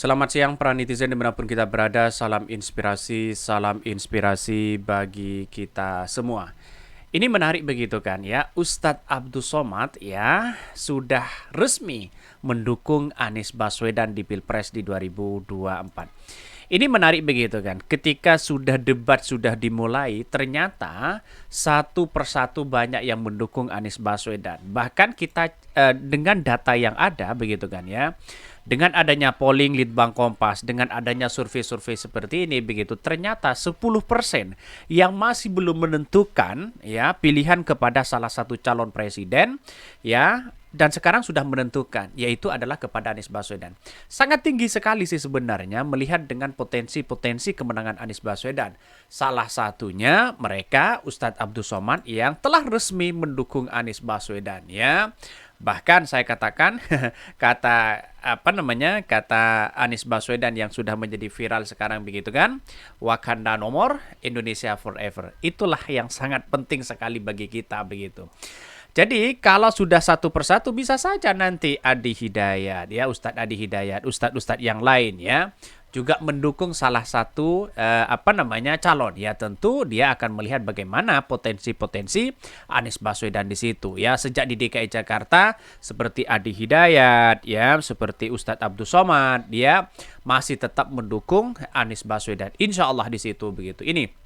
Selamat siang para netizen dimanapun kita berada, salam inspirasi bagi kita semua. Ini menarik begitu kan ya, Ustadz Abdul Somad ya sudah resmi mendukung Anies Baswedan di Pilpres di 2024. Ini menarik begitu kan, ketika sudah debat sudah dimulai, ternyata satu persatu banyak yang mendukung Anies Baswedan. Bahkan kita dengan data yang ada begitu kan ya, dengan adanya polling Litbang Kompas, dengan adanya survei-survei seperti ini begitu, ternyata 10% yang masih belum menentukan ya pilihan kepada salah satu calon presiden ya, dan sekarang sudah menentukan, yaitu adalah kepada Anies Baswedan. Sangat tinggi sekali sih sebenarnya melihat dengan potensi-potensi kemenangan Anies Baswedan. Salah satunya mereka Ustadz Abdul Somad yang telah resmi mendukung Anies Baswedan ya. Bahkan saya katakan kata Anies Baswedan yang sudah menjadi viral sekarang begitu kan, Wakanda nomor Indonesia forever. Itulah yang sangat penting sekali bagi kita begitu. Jadi kalau sudah satu persatu bisa saja nanti Adi Hidayat ya, Ustadz Adi Hidayat, Ustadz-Ustadz yang lain ya juga mendukung salah satu calon ya, tentu dia akan melihat bagaimana potensi-potensi Anies Baswedan di situ ya. Sejak di DKI Jakarta seperti Adi Hidayat ya, seperti Ustadz Abdul Somad, dia masih tetap mendukung Anies Baswedan. Insya Allah di situ begitu. Ini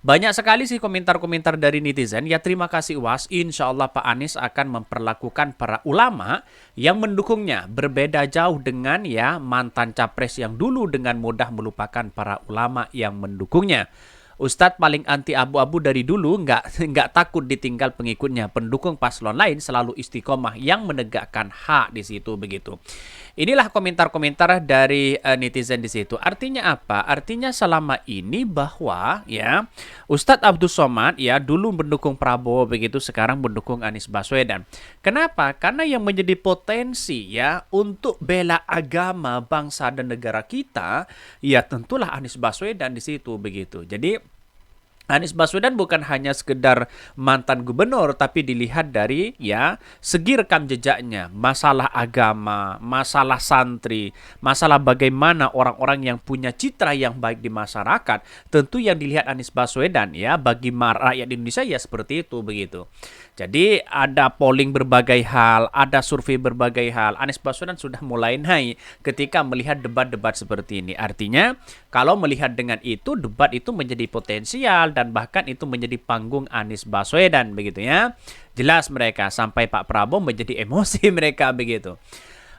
banyak sekali sih komentar-komentar dari netizen. Ya terima kasih UAS, insya Allah Pak Anies akan memperlakukan para ulama yang mendukungnya. Berbeda jauh dengan ya mantan capres yang dulu dengan mudah melupakan para ulama yang mendukungnya. Ustadz paling anti abu-abu dari dulu, nggak takut ditinggal pengikutnya. Pendukung paslon lain selalu istiqomah yang menegakkan hak di situ begitu. Inilah komentar-komentar dari netizen di situ. Artinya apa? Artinya selama ini bahwa ya Ustadz Abdul Somad ya dulu mendukung Prabowo begitu, sekarang mendukung Anies Baswedan. Kenapa? Karena yang menjadi potensi ya untuk bela agama, bangsa dan negara kita ya tentulah Anies Baswedan di situ begitu. Jadi Anies Baswedan bukan hanya sekedar mantan gubernur, tapi dilihat dari ya segi rekam jejaknya, masalah agama, masalah santri, masalah bagaimana orang-orang yang punya citra yang baik di masyarakat. Tentu yang dilihat Anies Baswedan ya bagi rakyat Indonesia ya seperti itu begitu. Jadi ada polling berbagai hal, ada survei berbagai hal. Anies Baswedan sudah mulai naik ketika melihat debat-debat seperti ini. Artinya kalau melihat dengan itu, debat itu menjadi potensial dan bahkan itu menjadi panggung Anies Baswedan begitu ya. Jelas mereka sampai Pak Prabowo menjadi emosi mereka begitu.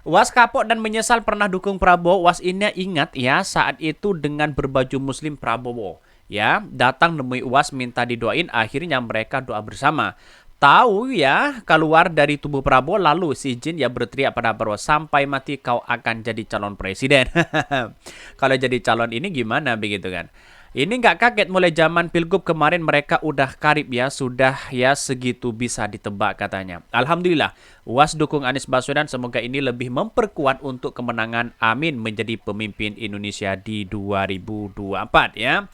UAS kapok dan menyesal pernah dukung Prabowo. UAS ini ingat ya saat itu dengan berbaju muslim Prabowo ya datang nemui UAS minta didoain, akhirnya mereka doa bersama. Tahu ya keluar dari tubuh Prabowo, lalu si jin ya berteriak pada Prabowo, sampai mati kau akan jadi calon presiden. Kalau jadi calon ini gimana begitu kan? Ini nggak kaget, mulai zaman Pilgub kemarin mereka udah karib ya, sudah ya segitu bisa ditebak katanya. Alhamdulillah, UAS dukung Anies Baswedan, semoga ini lebih memperkuat untuk kemenangan, amin, menjadi pemimpin Indonesia di 2024 ya.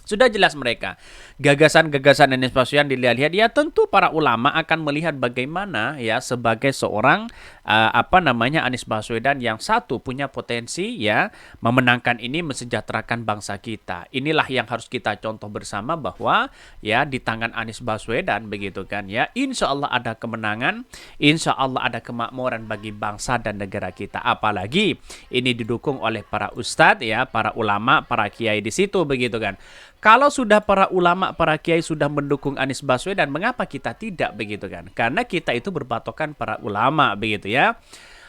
Sudah jelas mereka. Gagasan-gagasan Anies Baswedan dilihat-lihat ya tentu para ulama akan melihat bagaimana ya sebagai seorang Anies Baswedan yang satu punya potensi ya memenangkan ini, mensejahterakan bangsa kita. Inilah yang harus kita contoh bersama bahwa ya di tangan Anies Baswedan begitu kan ya. Insya Allah ada kemenangan, insya Allah ada kemakmuran bagi bangsa dan negara kita. Apalagi ini didukung oleh para ustadz ya, para ulama, para kiai di situ begitu kan. Kalau sudah para ulama, para kiai sudah mendukung Anies Baswedan, mengapa kita tidak begitu kan? Karena kita itu berbatokan para ulama begitu ya.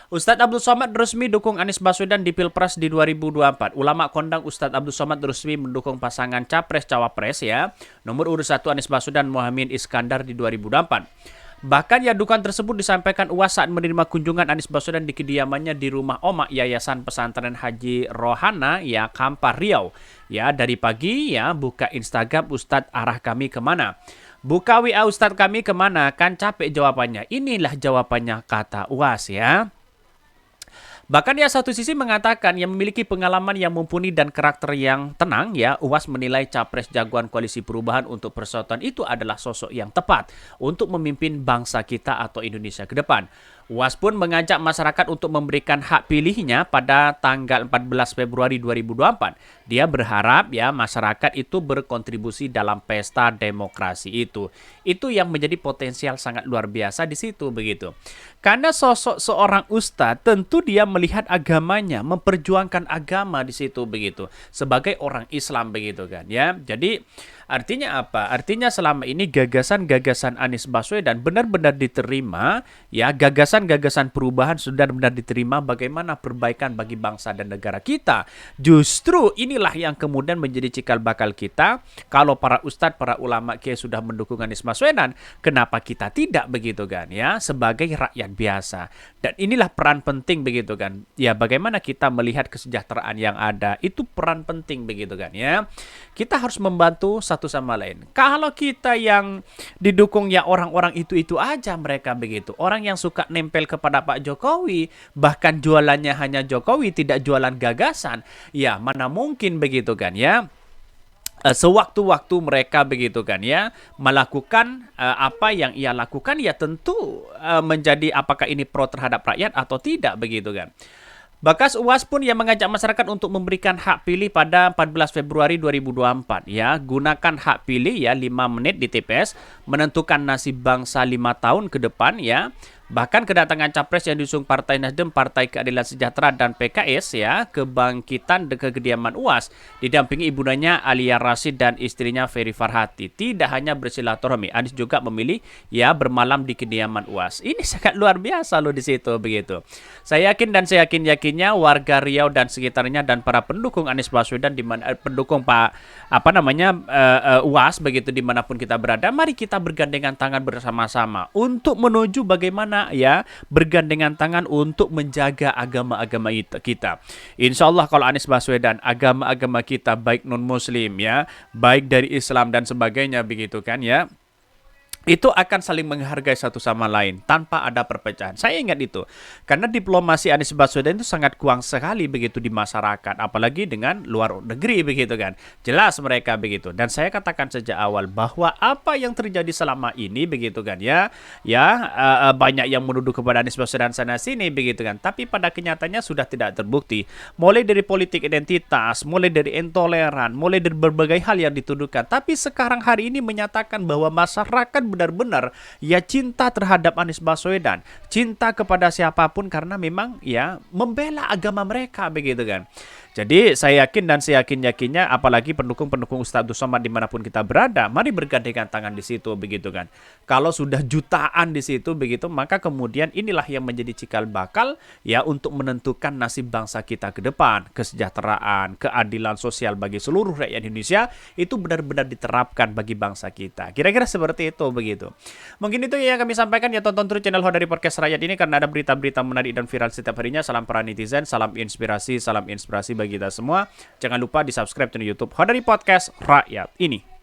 Ustadz Abdul Somad resmi dukung Anies Baswedan di Pilpres di 2024. Ulama kondang Ustadz Abdul Somad resmi mendukung pasangan Capres-Cawapres ya. Nomor urut 1 Anies Baswedan Muhammad Iskandar di 2024. Bahkan ya dukungan tersebut disampaikan UAS saat menerima kunjungan Anies Baswedan di kediamannya di rumah Oma Yayasan Pesantren Haji Rohana ya Kampar Riau. Ya dari pagi ya buka Instagram Ustadz arah kami kemana. Buka WA Ustadz kami kemana, kan capek jawabannya. Inilah jawabannya kata UAS ya. Bahkan ya satu sisi mengatakan yang memiliki pengalaman yang mumpuni dan karakter yang tenang ya, UAS menilai capres jagoan koalisi perubahan untuk persatuan itu adalah sosok yang tepat untuk memimpin bangsa kita atau Indonesia ke depan. UAS pun mengajak masyarakat untuk memberikan hak pilihnya pada tanggal 14 Februari 2024. Dia berharap ya masyarakat itu berkontribusi dalam pesta demokrasi itu. Itu yang menjadi potensial sangat luar biasa di situ begitu. Karena sosok seorang ustadz tentu dia melihat agamanya, memperjuangkan agama di situ begitu. Sebagai orang Islam begitu kan ya. Jadi artinya apa? Artinya selama ini gagasan-gagasan Anies Baswedan benar-benar diterima, ya gagasan-gagasan perubahan sudah benar diterima bagaimana perbaikan bagi bangsa dan negara kita. Justru inilah yang kemudian menjadi cikal bakal kita. Kalau para ustadz, para ulama kiai sudah mendukung Anies Baswedan, kenapa kita tidak begitu kan ya sebagai rakyat biasa. Dan inilah peran penting begitu kan. Ya bagaimana kita melihat kesejahteraan yang ada itu peran penting begitu kan ya. Kita harus membantu satu sama lain. Kalau kita yang didukung ya orang-orang itu aja mereka begitu. Orang yang suka nempel kepada Pak Jokowi, bahkan jualannya hanya Jokowi, tidak jualan gagasan. Ya, mana mungkin begitu kan ya. Sewaktu-waktu mereka begitu kan ya melakukan apa yang ia lakukan ya tentu menjadi apakah ini pro terhadap rakyat atau tidak begitu kan. Bakas UAS pun yang mengajak masyarakat untuk memberikan hak pilih pada 14 Februari 2024 ya. Gunakan hak pilih ya 5 menit di TPS menentukan nasib bangsa 5 tahun ke depan ya. Bahkan kedatangan capres yang diusung Partai Nasdem, Partai Keadilan Sejahtera dan PKS ya, kebangkitan ke kediaman UAS didampingi ibundanya Alia Rashid dan istrinya Ferry Farhati. Tidak hanya bersilaturahmi, Anies juga memilih ya bermalam di kediaman UAS. Ini sangat luar biasa loh di situ begitu. Saya yakin dan saya yakinnya warga Riau dan sekitarnya dan para pendukung Anies Baswedan di mana pendukung Pak UAS begitu dimanapun kita berada, mari kita bergandengan tangan bersama-sama untuk menuju bagaimana ya bergandengan tangan untuk menjaga agama-agama kita. Insya Allah kalau Anies Baswedan agama-agama kita baik non muslim ya, baik dari Islam dan sebagainya begitu kan ya, itu akan saling menghargai satu sama lain tanpa ada perpecahan. Saya ingat itu. Karena diplomasi Anies Baswedan itu sangat kuat sekali begitu di masyarakat, apalagi dengan luar negeri begitu kan. Jelas mereka begitu. Dan saya katakan sejak awal bahwa apa yang terjadi selama ini begitu kan ya, banyak yang menuduh kepada Anies Baswedan sana sini begitu kan. Tapi pada kenyataannya sudah tidak terbukti. Mulai dari politik identitas, mulai dari intoleran, mulai dari berbagai hal yang dituduhkan. Tapi sekarang hari ini menyatakan bahwa masyarakat benar-benar ya cinta terhadap Anies Baswedan, cinta kepada siapapun karena memang ya membela agama mereka begitu kan. Jadi saya yakin dan saya yakinnya apalagi pendukung-pendukung Ustadz Abdul Somad dimanapun kita berada, mari bergandengan tangan di situ begitu kan. Kalau sudah jutaan di situ begitu, maka kemudian inilah yang menjadi cikal bakal ya untuk menentukan nasib bangsa kita ke depan, kesejahteraan, keadilan sosial bagi seluruh rakyat Indonesia itu benar-benar diterapkan bagi bangsa kita. Kira-kira seperti itu begitu. Mungkin itu yang kami sampaikan ya, tonton terus channel Hodari Podcast Rakyat ini karena ada berita-berita menarik dan viral setiap harinya. Salam para netizen, salam inspirasi bagi kita semua. Jangan lupa di subscribe channel YouTube Hodari Podcast Rakyat ini.